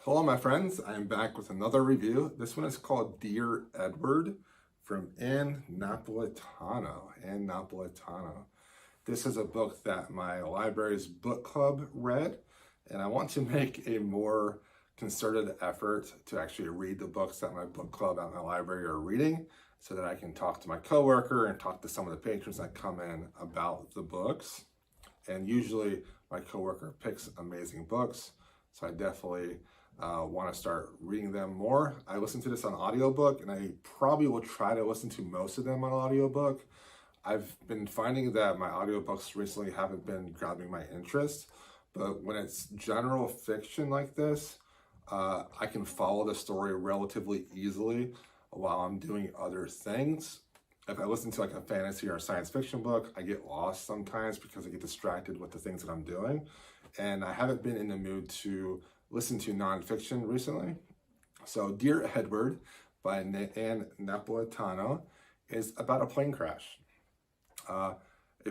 Hello my friends, I am back with another review. This one is called Dear Edward from Napolitano. This is a book that my library's book club read, and I want to make a more concerted effort to actually read the books that my book club at my library are reading so that I can talk to my coworker and talk to some of the patrons that come in about the books. And usually my coworker picks amazing books, so I definitely want to start reading them more. I listen to this on audiobook, and I probably will try to listen to most of them on audiobook. I've been finding that my audiobooks recently haven't been grabbing my interest, but when it's general fiction like this, I can follow the story relatively easily while I'm doing other things. If I listen to like a fantasy or a science fiction book, I get lost sometimes because I get distracted with the things that I'm doing. And I haven't been in the mood to listen to nonfiction recently. So Dear Edward by Anne Napolitano is about a plane crash. A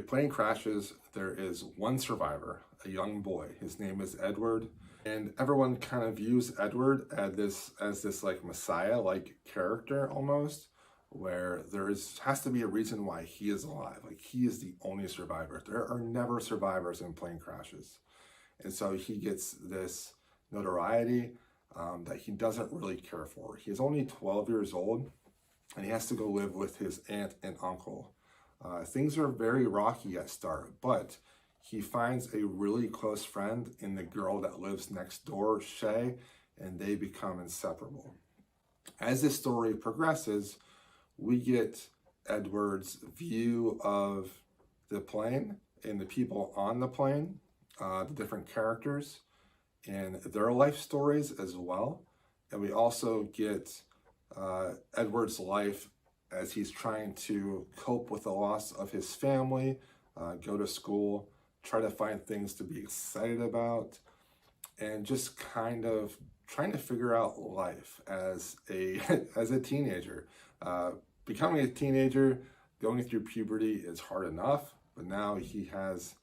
plane crashes, there is one survivor, a young boy. His name is Edward, and everyone kind of views Edward as this like Messiah-like character almost, where has to be a reason why he is alive. Like, he is the only survivor. There are never survivors in plane crashes. And so he gets this notoriety that he doesn't really care for. He is only 12 years old, and he has to go live with his aunt and uncle. Things are very rocky at start, but he finds a really close friend in the girl that lives next door, Shay, and they become inseparable. As this story progresses, we get Edward's view of the plane and the people on the plane, the different characters and their life stories as well. And we also get Edward's life as he's trying to cope with the loss of his family, go to school, try to find things to be excited about, and just kind of trying to figure out life as a teenager. Becoming a teenager, going through puberty is hard enough, but now he has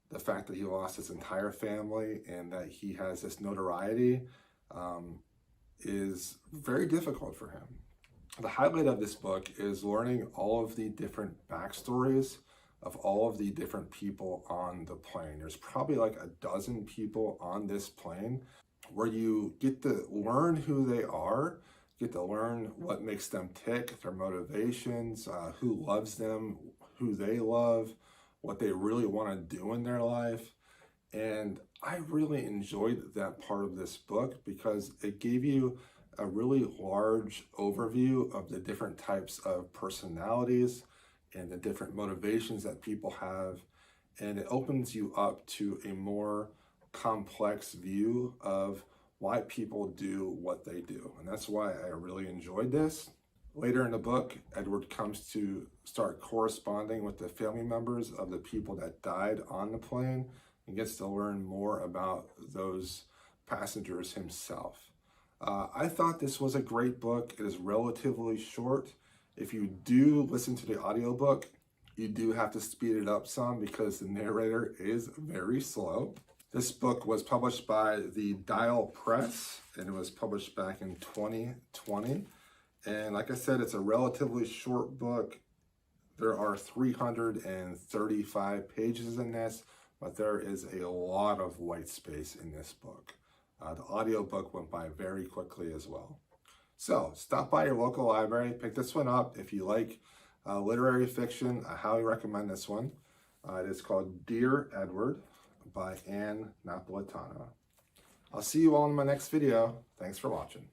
the fact that he lost his entire family and that he has this notoriety is very difficult for him. The highlight of this book is learning all of the different backstories of all of the different people on the plane. There's probably like a dozen people on this plane, where you get to learn who they are, get to learn what makes them tick, their motivations, who loves them, who they love, what they really want to do in their life. And I really enjoyed that part of this book because it gave you a really large overview of the different types of personalities and the different motivations that people have. And it opens you up to a more complex view of why people do what they do. And that's why I really enjoyed this. Later in the book, Edward comes to start corresponding with the family members of the people that died on the plane and gets to learn more about those passengers himself. I thought this was a great book. It is relatively short. If you do listen to the audiobook, you do have to speed it up some because the narrator is very slow. This book was published by the Dial Press, and it was published back in 2020. And like I said, it's a relatively short book. There are 335 pages in this, but there is a lot of white space in this book. The audiobook went by very quickly as well. So stop by your local library, pick this one up. If you like literary fiction, I highly recommend this one. It is called Dear Edward by Anne Napolitano. I'll see you all in my next video. Thanks for watching.